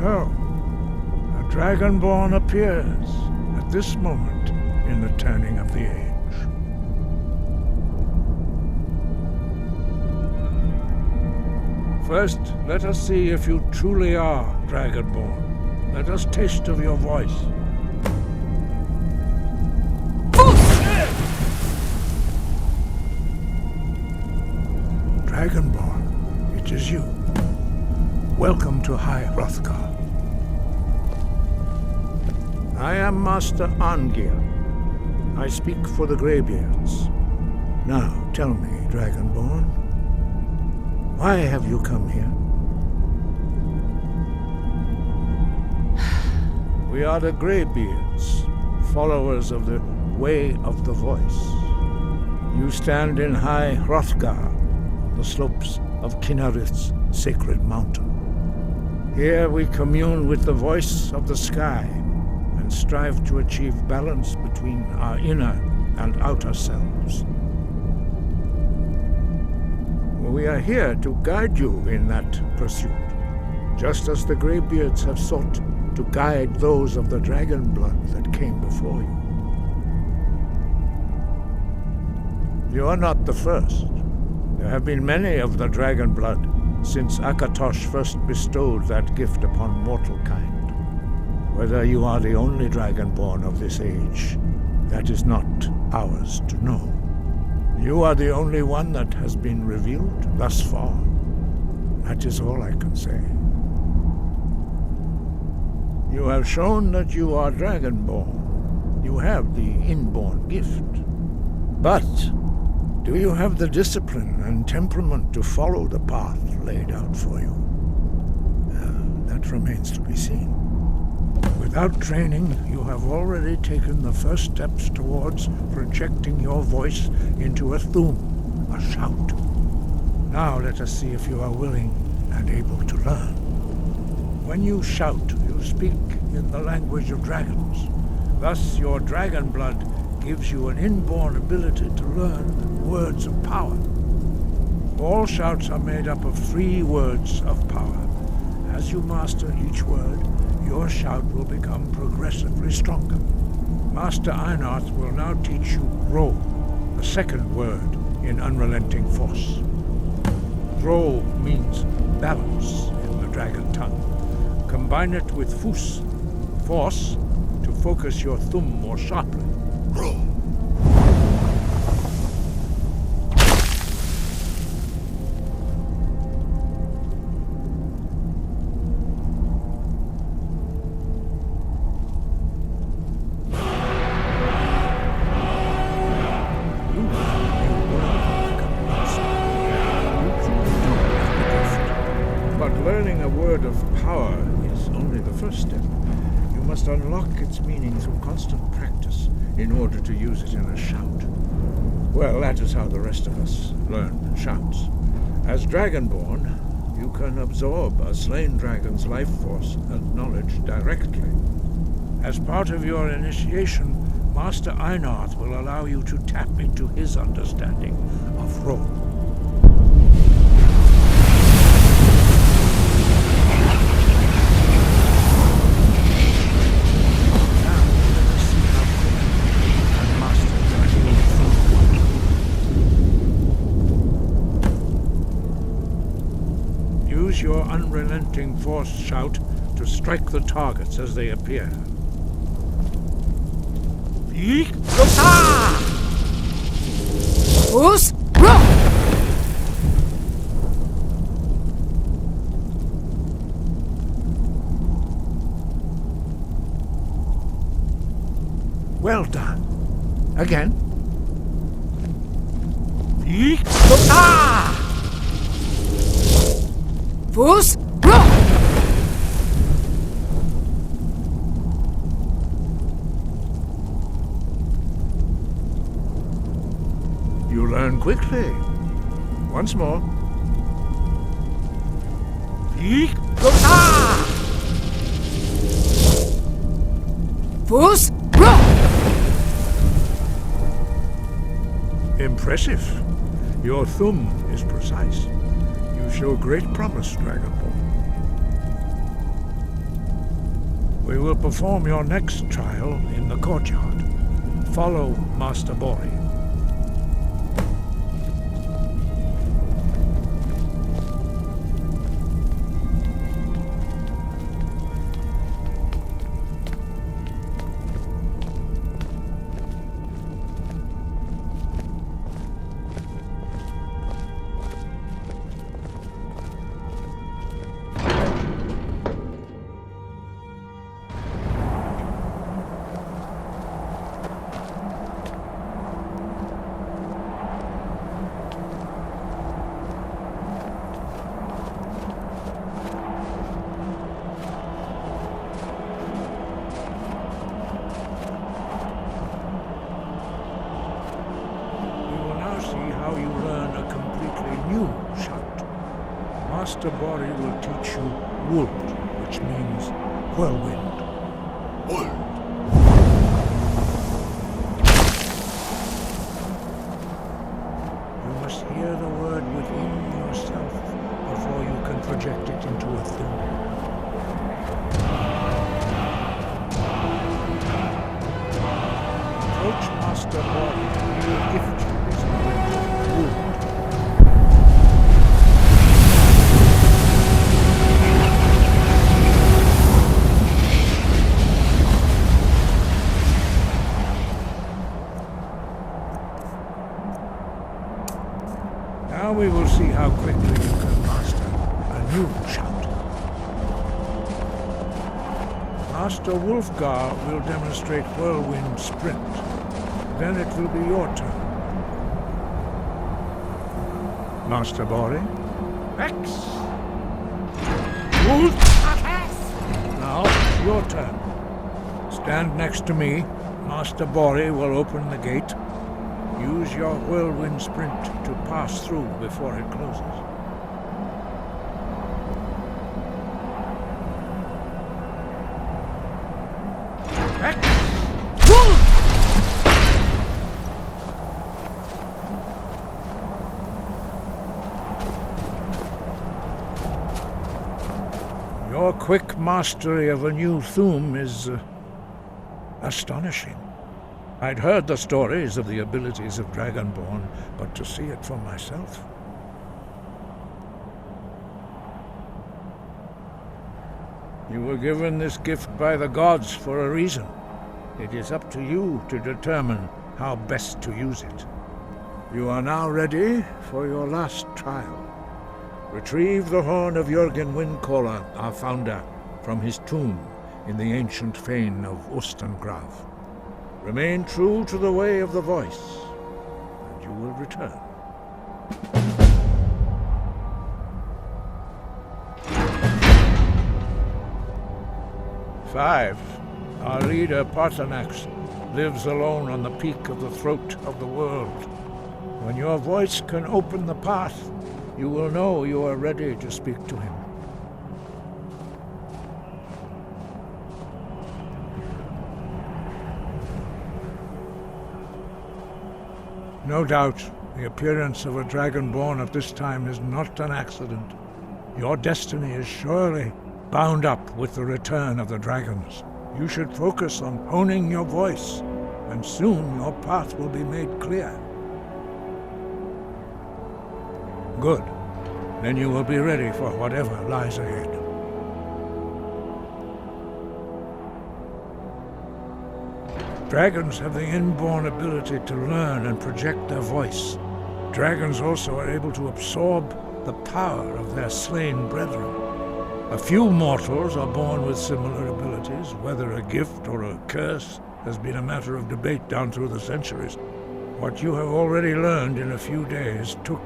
So, a Dragonborn appears at this moment in the turning of the age. First, let us see if you truly are Dragonborn. Let us taste of your voice. Dragonborn, it is you. Welcome to High Hrothgar. I am Master Arngeir. I speak for the Greybeards. Now, tell me, Dragonborn, why have you come here? We are the Greybeards, followers of the Way of the Voice. You stand in High Hrothgar, on the slopes of Kinarith's sacred mountain. Here we commune with the voice of the sky and strive to achieve balance between our inner and outer selves. We are here to guide you in that pursuit, just as the Greybeards have sought to guide those of the dragon blood that came before you. You are not the first. There have been many of the dragon blood since Akatosh first bestowed that gift upon mortal kind. Whether you are the only dragonborn of this age, that is not ours to know. You are the only one that has been revealed thus far. That is all I can say. You have shown that you are Dragonborn. You have the inborn gift. But do you have the discipline and temperament to follow the path laid out for you? That remains to be seen. Without training, you have already taken the first steps towards projecting your voice into a thum, a shout. Now let us see if you are willing and able to learn. When you shout, you speak in the language of dragons. Thus, your dragon blood gives you an inborn ability to learn words of power. All shouts are made up of 3 words of power. As you master each word, your shout will become progressively stronger. Master Einarth will now teach you Ro, the second word in Unrelenting Force. Ro means balance in the dragon tongue. Combine it with Fus, force, to focus your thumb more sharply. Ro. Learning a word of power is only the first step. You must unlock its meaning through constant practice in order to use it in a shout. Well, that is how the rest of us learn shouts. As Dragonborn, you can absorb a slain dragon's life force and knowledge directly. As part of your initiation, Master Einarth will allow you to tap into his understanding of Ro. Use your unrelenting force shout to strike the targets as they appear. Well done. Again. Fus, Ro! You learn quickly. Once more. Fus, Ro! Impressive. Your thumb is precise. You show great promise, Dragonborn. We will perform your next trial in the courtyard. Follow Master Bori. Master Bori will teach you Wuld, which means whirlwind. Wuld. You must hear the word within yourself before you can project it into a thing. Approach Master Bori and he will gift you his knowledge of Wuld. Now we will see how quickly you can master a new shout. Master Wulfgar will demonstrate Whirlwind Sprint. Then it will be your turn. Master Bori? Rex. Wulf! Arcas. Now it's your turn. Stand next to me. Master Bori will open the gate. Use your whirlwind sprint to pass through before it closes. Your quick mastery of a new Thuum is astonishing. I'd heard the stories of the abilities of Dragonborn, but to see it for myself... You were given this gift by the gods for a reason. It is up to you to determine how best to use it. You are now ready for your last trial. Retrieve the horn of Jürgen Windcaller, our founder, from his tomb in the ancient fane of Ustengrav. Remain true to the way of the voice, and you will return. Five. Our leader, Parthenax, lives alone on the peak of the throat of the world. When your voice can open the path, you will know you are ready to speak to him. No doubt, the appearance of a Dragonborn at this time is not an accident. Your destiny is surely bound up with the return of the dragons. You should focus on honing your voice, and soon your path will be made clear. Good. Then you will be ready for whatever lies ahead. Dragons have the inborn ability to learn and project their voice. Dragons also are able to absorb the power of their slain brethren. A few mortals are born with similar abilities. Whether a gift or a curse has been a matter of debate down through the centuries. What you have already learned in a few days took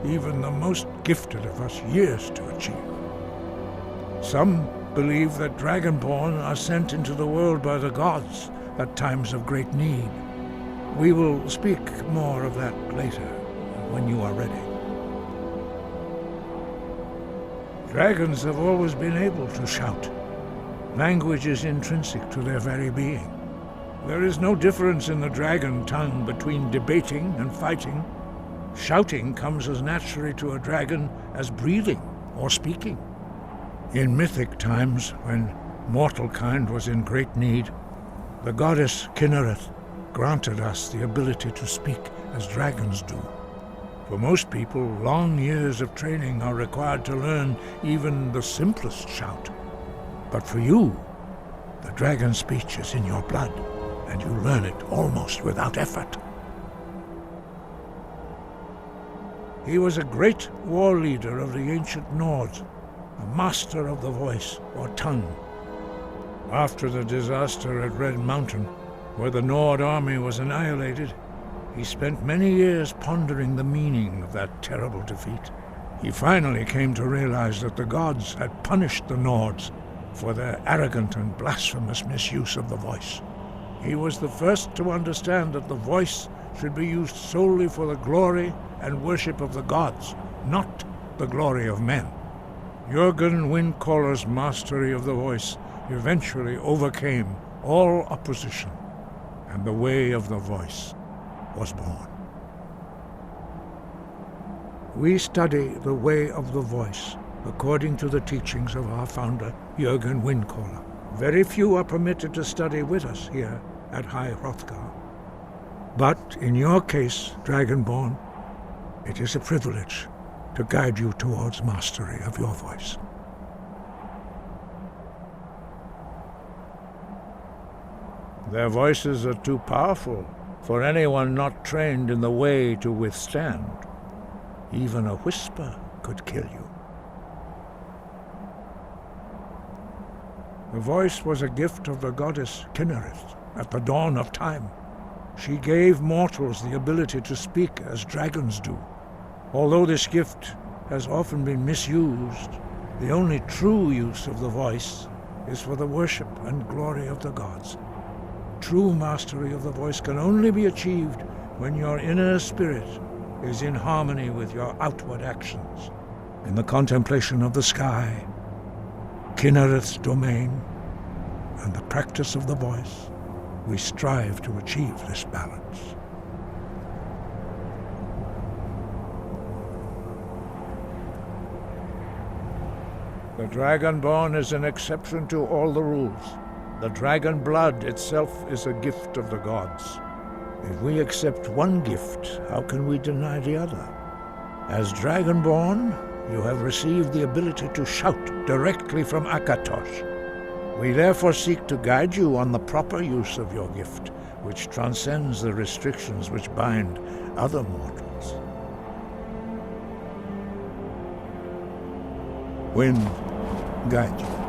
even the most gifted of us years to achieve. Some believe that Dragonborn are sent into the world by the gods at times of great need. We will speak more of that later, when you are ready. Dragons have always been able to shout. Language is intrinsic to their very being. There is no difference in the dragon tongue between debating and fighting. Shouting comes as naturally to a dragon as breathing or speaking. In mythic times, when mortal kind was in great need, the goddess Kinnereth granted us the ability to speak as dragons do. For most people, long years of training are required to learn even the simplest shout. But for you, the dragon speech is in your blood, and you learn it almost without effort. He was a great war leader of the ancient Nords, a master of the voice or tongue. After the disaster at Red Mountain, where the Nord army was annihilated, he spent many years pondering the meaning of that terrible defeat. He finally came to realize that the gods had punished the Nords for their arrogant and blasphemous misuse of the voice. He was the first to understand that the voice should be used solely for the glory and worship of the gods, not the glory of men. Jürgen Windcaller's mastery of the voice eventually overcame all opposition, and the way of the voice was born. We study the way of the voice according to the teachings of our founder, Jürgen Windcaller. Very few are permitted to study with us here at High Hrothgar. But in your case, Dragonborn, it is a privilege to guide you towards mastery of your voice. Their voices are too powerful for anyone not trained in the way to withstand. Even a whisper could kill you. The voice was a gift of the goddess Kinnereth at the dawn of time. She gave mortals the ability to speak as dragons do. Although this gift has often been misused, the only true use of the voice is for the worship and glory of the gods. True mastery of the voice can only be achieved when your inner spirit is in harmony with your outward actions. In the contemplation of the sky, Kinnereth's domain, and the practice of the voice, we strive to achieve this balance. The Dragonborn is an exception to all the rules. The dragon blood itself is a gift of the gods. If we accept one gift, how can we deny the other? As Dragonborn, you have received the ability to shout directly from Akatosh. We therefore seek to guide you on the proper use of your gift, which transcends the restrictions which bind other mortals. Wind, guide you.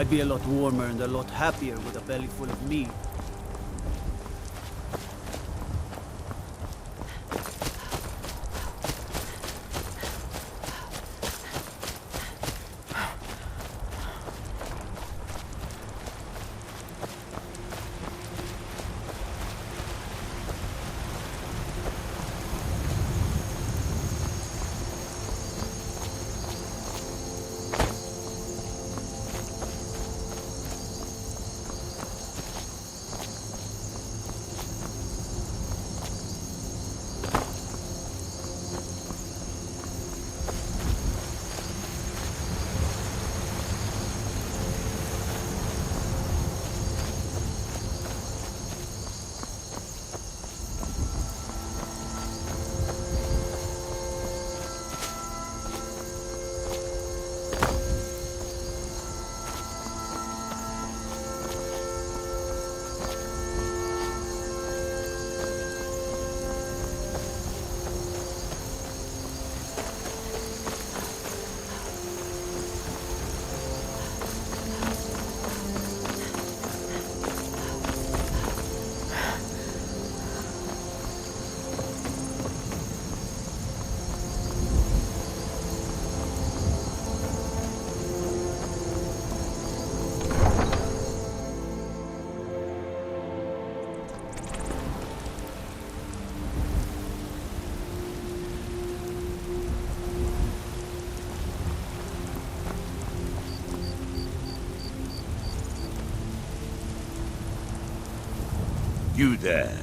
I'd be a lot warmer and a lot happier with a belly full of meat. You there.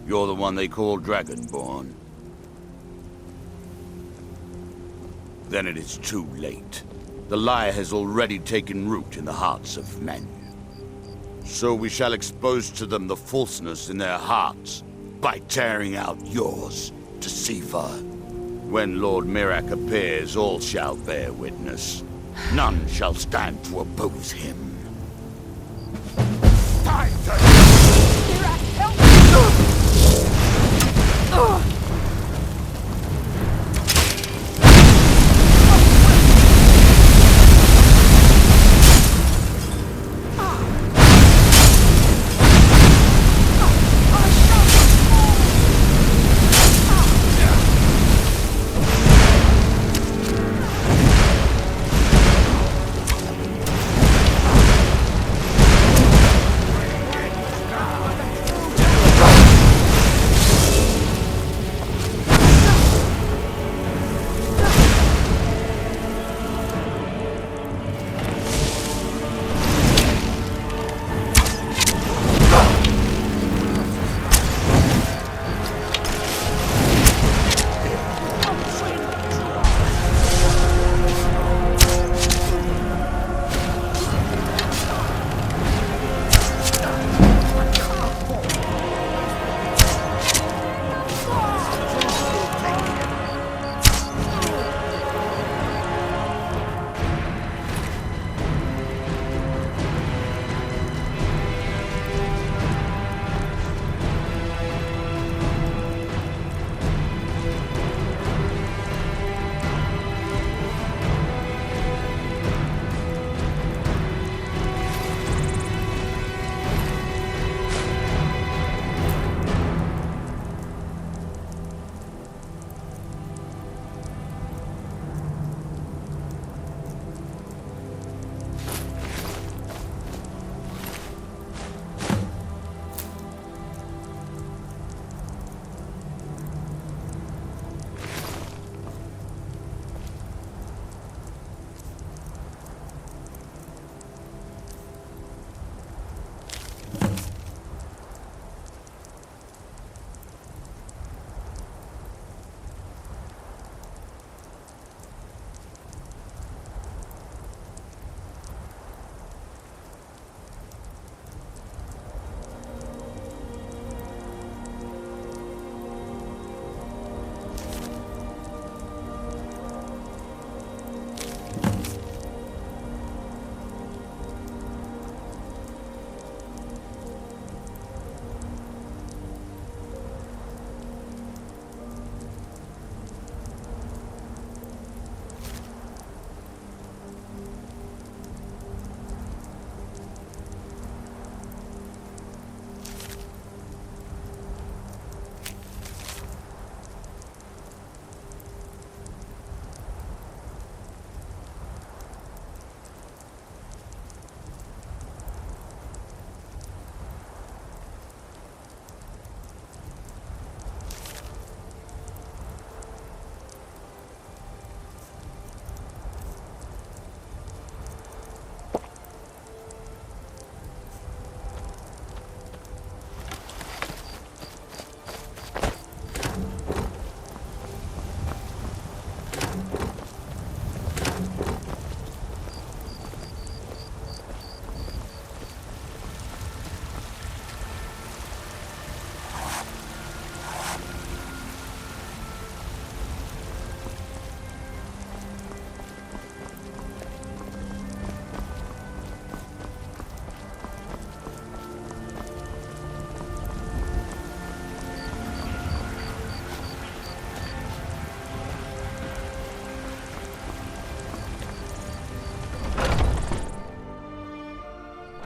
You're the one they call Dragonborn. Then it is too late. The lie has already taken root in the hearts of men. So we shall expose to them the falseness in their hearts by tearing out yours, deceiver. When Lord Mirak appears, all shall bear witness. None shall stand to oppose him. Time to... Mirak, help me!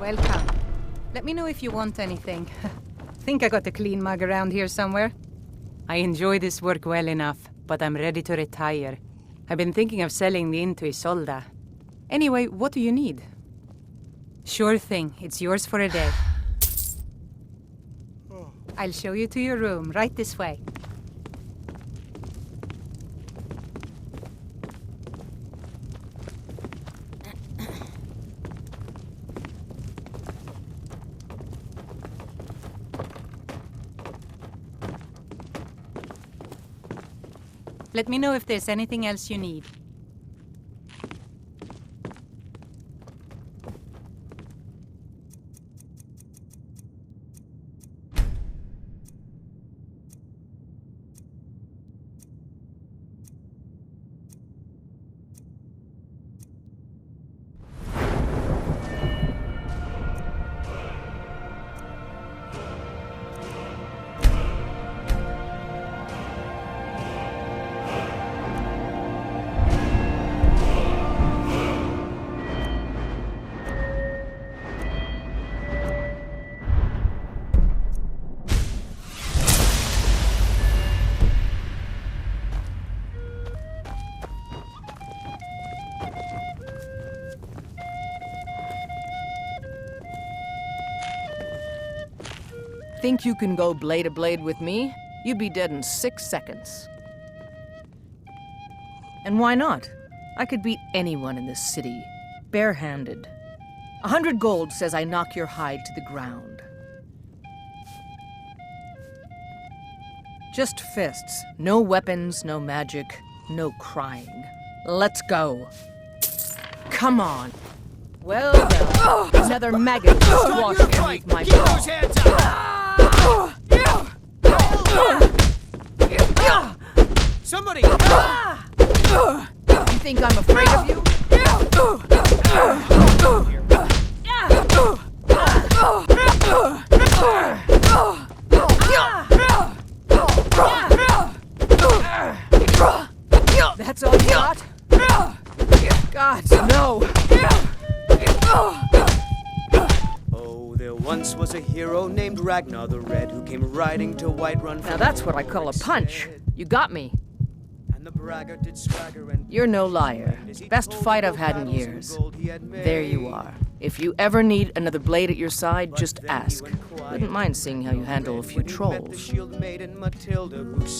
Welcome. Let me know if you want anything. Think I got a clean mug around here somewhere. I enjoy this work well enough, but I'm ready to retire. I've been thinking of selling the inn to Isolda. Anyway, what do you need? Sure thing. It's yours for a day. I'll show you to your room, right this way. Let me know if there's anything else you need. Think you can go blade to blade with me? You'd be dead in 6 seconds. And why not? I could beat anyone in this city, barehanded. 100 gold says I knock your hide to the ground. Just fists. No weapons, no magic, no crying. Let's go. Come on. Well done. Another maggot squashed beneath my paw. Somebody! You think I'm afraid of you? That's all you got? God, no! Oh, there once was a hero named Ragnar the Red who came riding to Whiterun. Now that's what I call a punch. You got me. And the braggart did swagger and You're no liar. Best fight I've had in years. There you are. If you ever need another blade at your side, just ask. Wouldn't mind seeing how you handle a few trolls.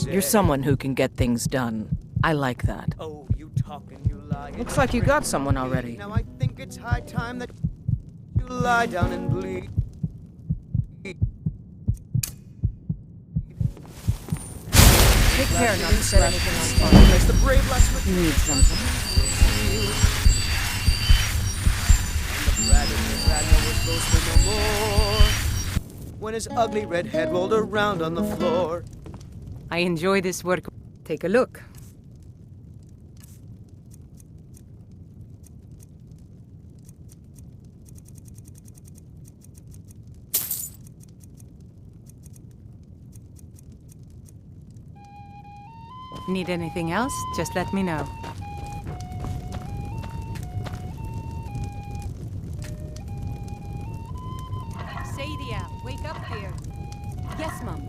You're someone who can get things done. I like that. Oh, you talk and you lie. Looks like you got someone already. Now I think it's high time that you lie down and bleed. Take care not to set anything on fire. As the brave blacksmith You need something. and the braggart Ragnar was boasting no more. When his ugly red head rolled around on the floor. I enjoy this work. Take a look. Need anything else? Just let me know. Sadia, wake up here. Yes, Mum.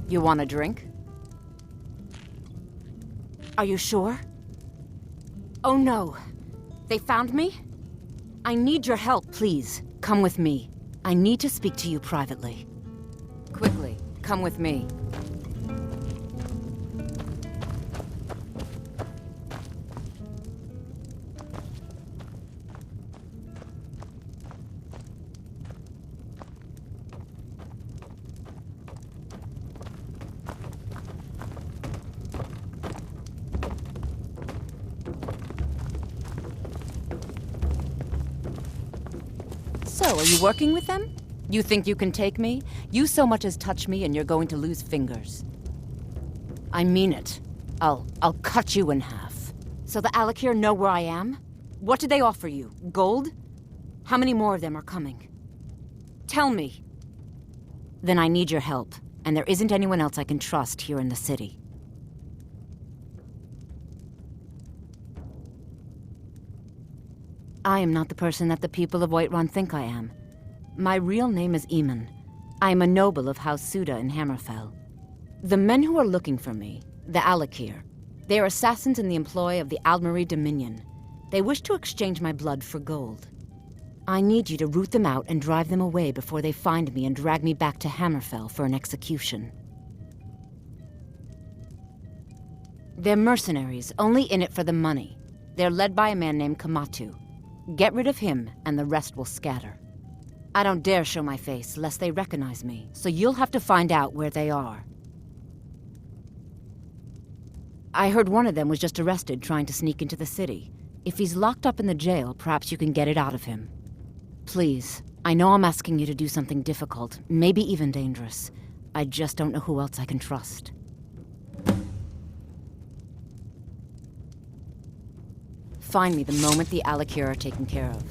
You want a drink? Are you sure? Oh no. They found me? I need your help, please. Come with me. I need to speak to you privately. Quickly, come with me. So, are you working with them? You think you can take me? You so much as touch me and you're going to lose fingers. I mean it. I'll cut you in half. So the Alakir know where I am? What did they offer you? Gold? How many more of them are coming? Tell me. Then I need your help, and there isn't anyone else I can trust here in the city. I am not the person that the people of Whiterun think I am. My real name is Eamon. I am a noble of House Suda in Hammerfell. The men who are looking for me, the Alakir, they are assassins in the employ of the Aldmeri Dominion. They wish to exchange my blood for gold. I need you to root them out and drive them away before they find me and drag me back to Hammerfell for an execution. They're mercenaries, only in it for the money. They're led by a man named Kamatu. Get rid of him, and the rest will scatter. I don't dare show my face, lest they recognize me, so you'll have to find out where they are. I heard one of them was just arrested trying to sneak into the city. If he's locked up in the jail, perhaps you can get it out of him. Please, I know I'm asking you to do something difficult, maybe even dangerous. I just don't know who else I can trust. Find me the moment the Alakir are taken care of.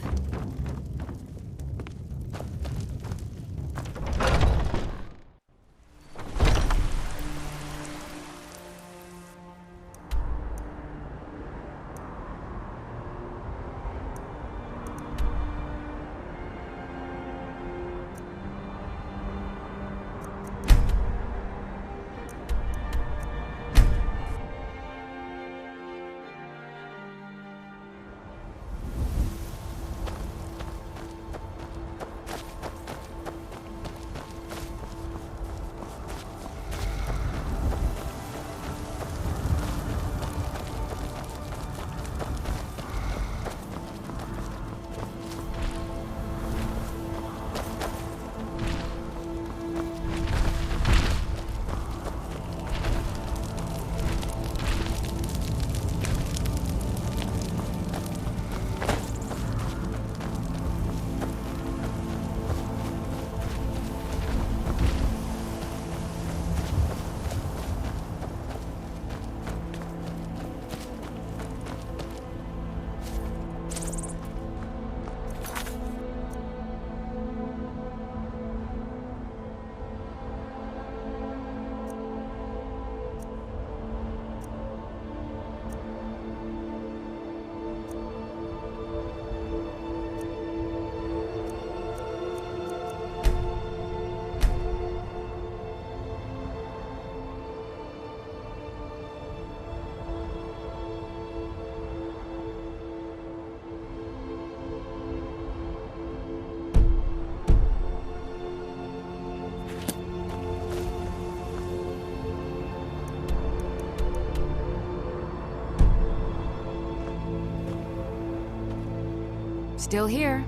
Still here.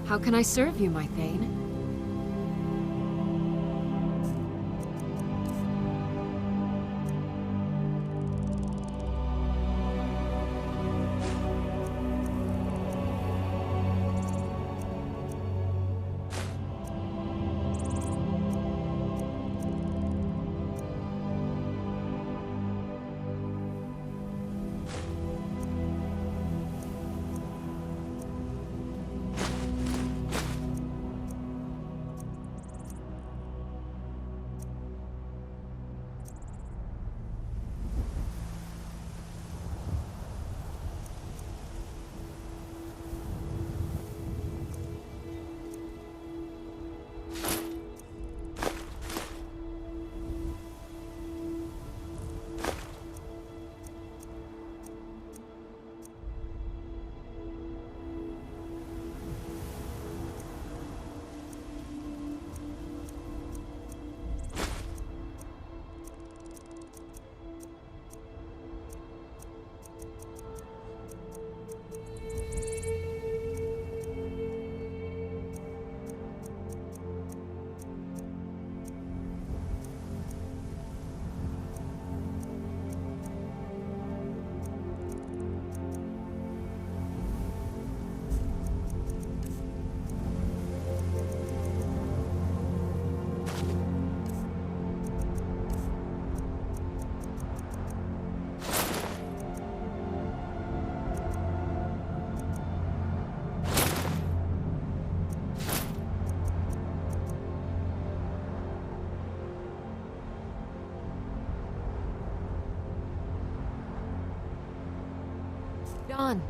How can I serve you, my Thane? John.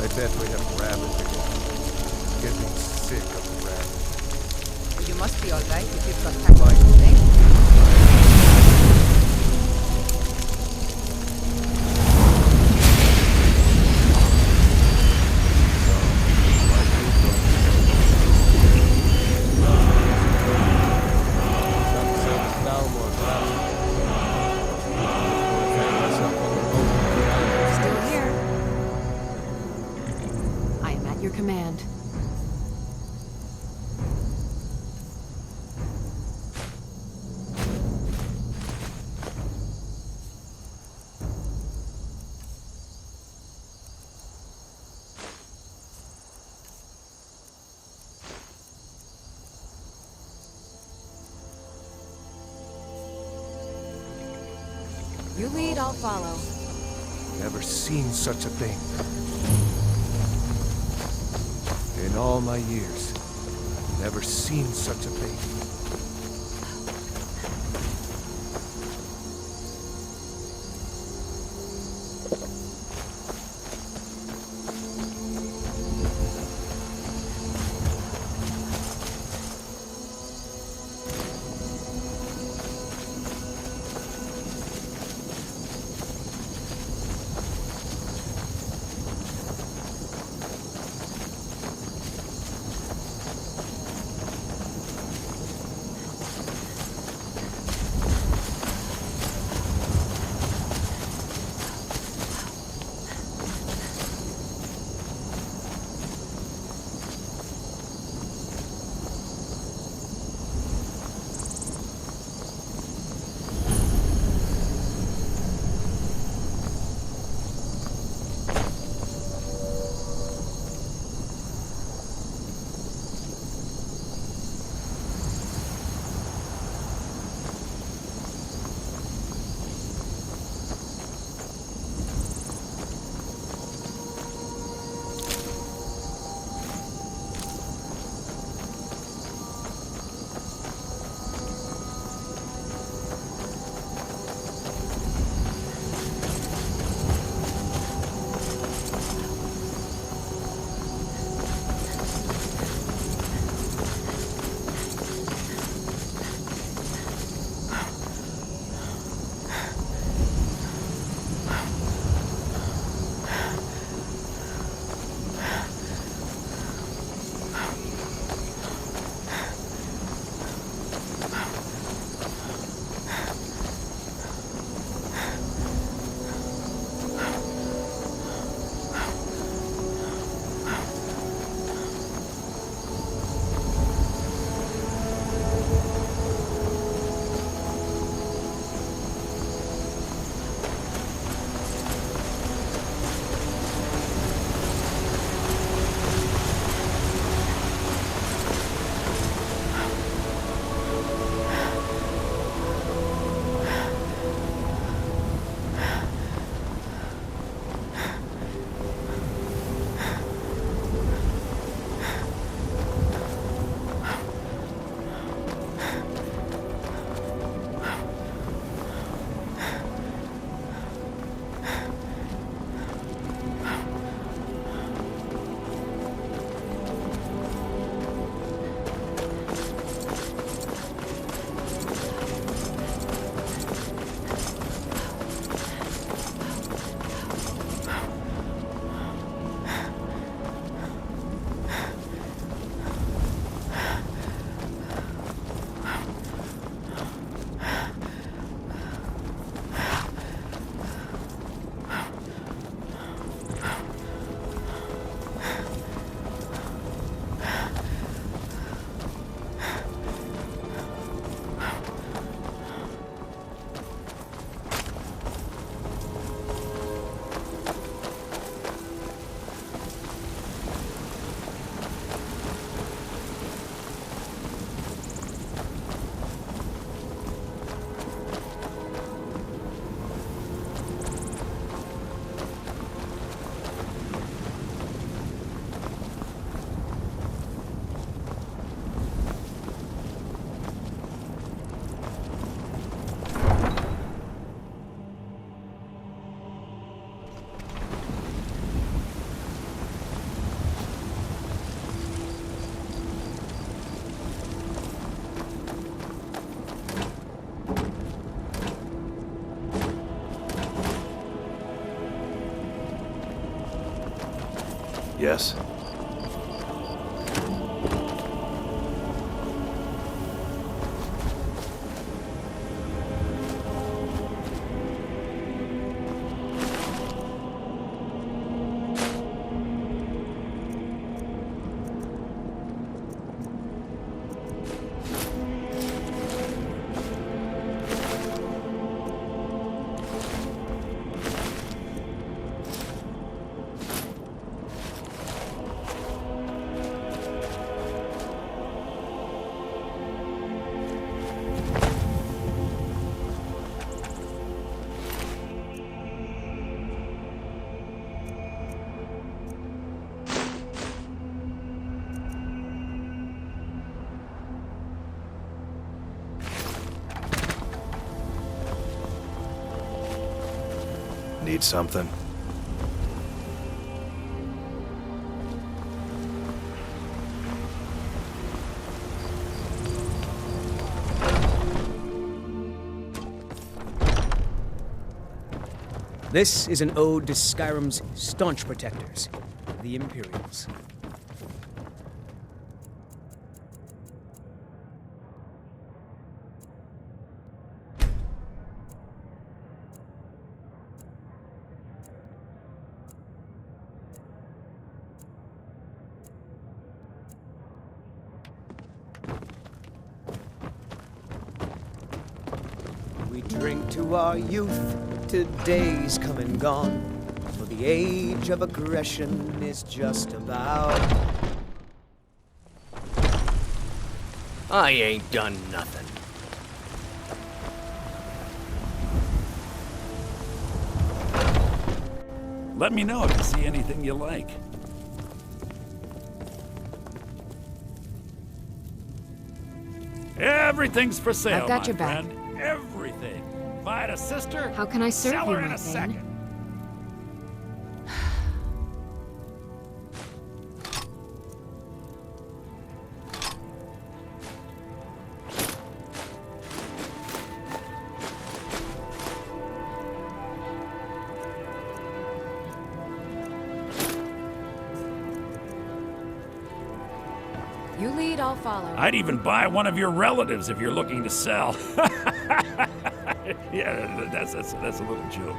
I bet we have rabbits again. Getting sick of rabbits. You must be alright if you've got tactical things. Still here. I am at your command. You lead, I'll follow. Never seen such a thing. In all my years, never seen such a thing. Yes? Need something? This is an ode to Skyrim's staunch protectors, the Imperials. We drink to our youth, to days come and gone, for the age of aggression is just about. I ain't done nothing. Let me know if you see anything you like. Everything's for sale, I've got my your back. friend. Everything. Find a sister. How can I serve sell you, her in my a Thane? second. You lead, I'll follow. I'd even buy one of your relatives if you're looking to sell. Yeah, that's a little joke.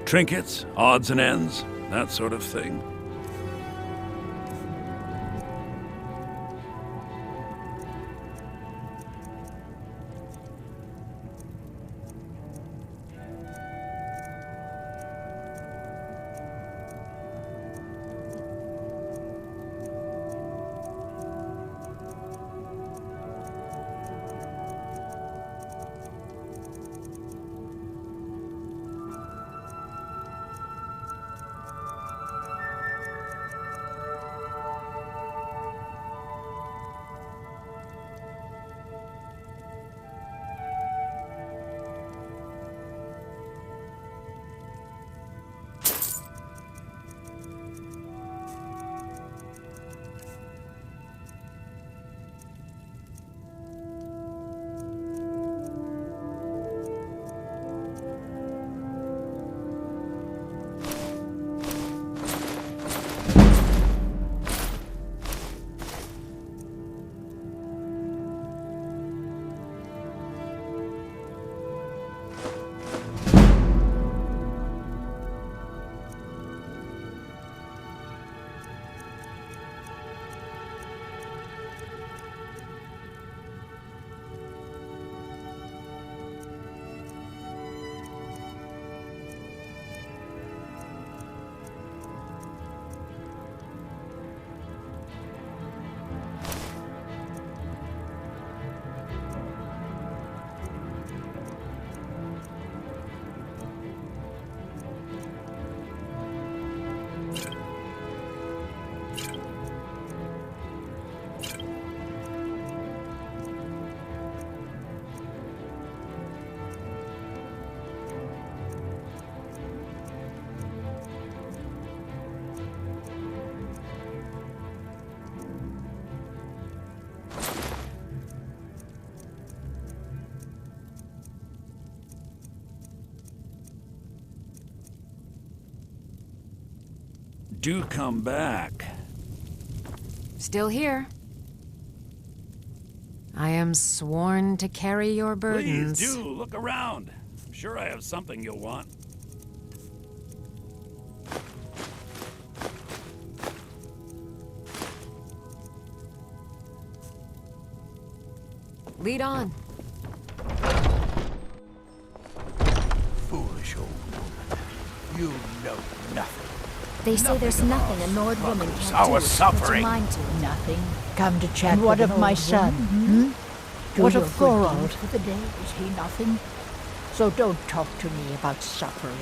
Trinkets, odds and ends, that sort of thing. do come back. Still here. I am sworn to carry your burdens. Please do look around. I'm sure I have something you'll want. Lead on. Foolish old woman. You know nothing. They say there's nothing a Nord woman can't do. Our if she puts her suffering. mind to it. Nothing. Come to chat. And what with of an my old son? woman, What of Thorold? Thorold for the day? Is he nothing? So don't talk to me about suffering.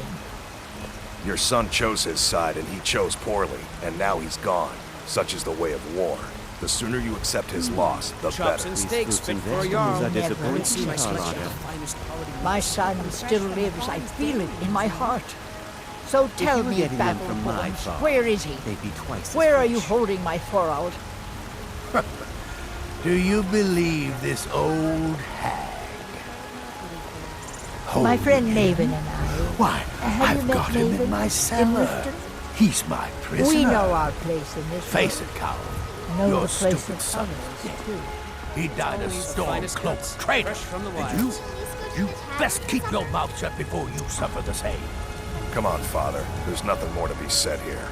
Your son chose his side, and he chose poorly, and now he's gone. Such is the way of war. The sooner you accept his loss, the Chops better. and steaks fit for a yarn. Never. See my selection of the finest quality. My son still lives. I feel it in my heart. So tell me, Battleborns, where is he? They'd be twice. Where are you holding my Thorold? Do you believe this old hag? My friend Holding him? Maven and I. Why, Have you I've met got him Maven in my in cellar. Riften? He's my prisoner. We know our place in this Face world. it, coward. Know Your the place stupid of son others, is dead. too. He died a Always the finest storm-cloaked cuts, traitor. fresh from the And wilds. you best keep your mouth shut before you suffer the same. Come on, Father. There's nothing more to be said here.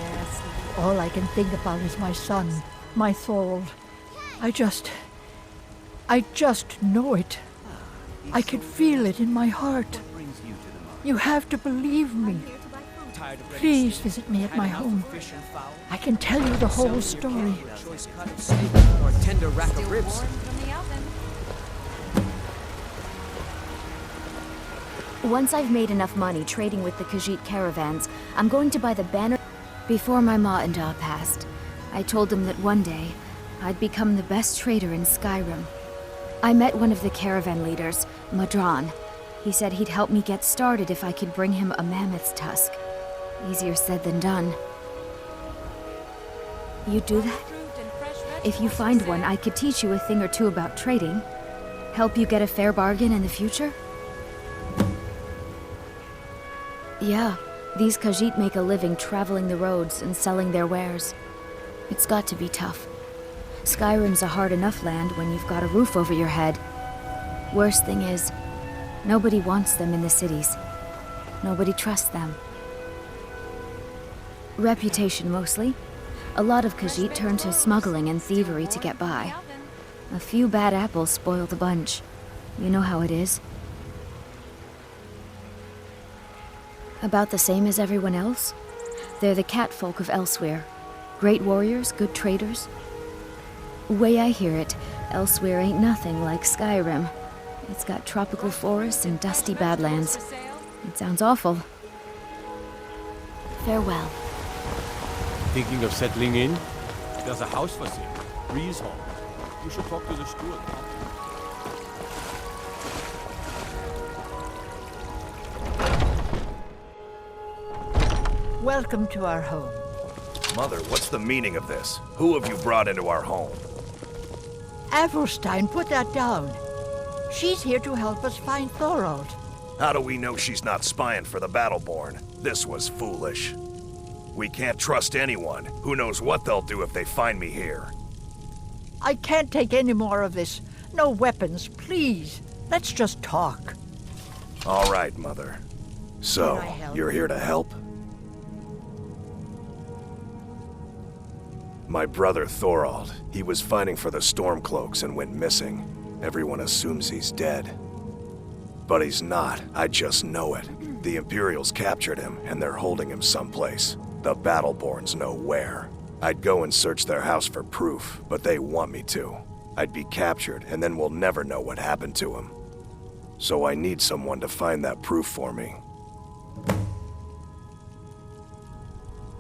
Yes. All I can think about is my son, my Thorold. I just know it. I can feel it in my heart. You have to believe me. Tired of Please visit me at my home. fish and fowl. I can tell you the whole story. Choice cut of steak or tender rack of ribs. Once I've made enough money trading with the Khajiit caravans, I'm going to buy the banner. Before my ma and Da passed, I told them that one day I'd become the best trader in Skyrim. I met one of the caravan leaders, Madran. He said he'd help me get started if I could bring him a mammoth's tusk. Easier said than done. You'd do that? If you find one, I could teach you a thing or two about trading. Help you get a fair bargain in the future? Yeah, these Khajiit make a living traveling the roads and selling their wares. It's got to be tough. Skyrim's a hard enough land when you've got a roof over your head. Worst thing is, nobody wants them in the cities. Nobody trusts them. Reputation mostly. A lot of Khajiit turn to smuggling and thievery to get by. A few bad apples spoil the bunch. You know how it is. About the same as everyone else? They're the catfolk of Elsewhere. Great warriors, good traders. Way I hear it, Elsewhere ain't nothing like Skyrim. It's got tropical forests and dusty badlands. It sounds awful. Farewell. Thinking of settling in? There's a house for sale. Breeze Hall. You should talk to the steward. Welcome to our home. Mother, what's the meaning of this? Who have you brought into our home? Avrstein, put that down. She's here to help us find Thorold. How do we know she's not spying for the Battleborn? This was foolish. We can't trust anyone. Who knows what they'll do if they find me here? I can't take any more of this. No weapons, please. Let's just talk. All right, Mother. So, Can I help? you're here to help? My brother Thorold, he was fighting for the Stormcloaks and went missing. Everyone assumes he's dead. But he's not, I just know it. The Imperials captured him, and they're holding him someplace. The Battleborns know where. I'd go and search their house for proof, but they want me to. I'd be captured, and then we'll never know what happened to him. So I need someone to find that proof for me.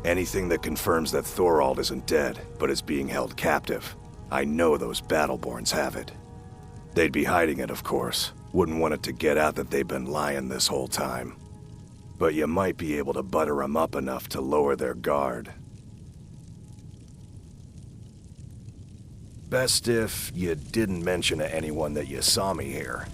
Anything that confirms that Thorold isn't dead, but is being held captive. I know those Battleborns have it. They'd be hiding it, of course. Wouldn't want it to get out that they've been lying this whole time. But you might be able to butter them up enough to lower their guard. Best if you didn't mention to anyone that you saw me here.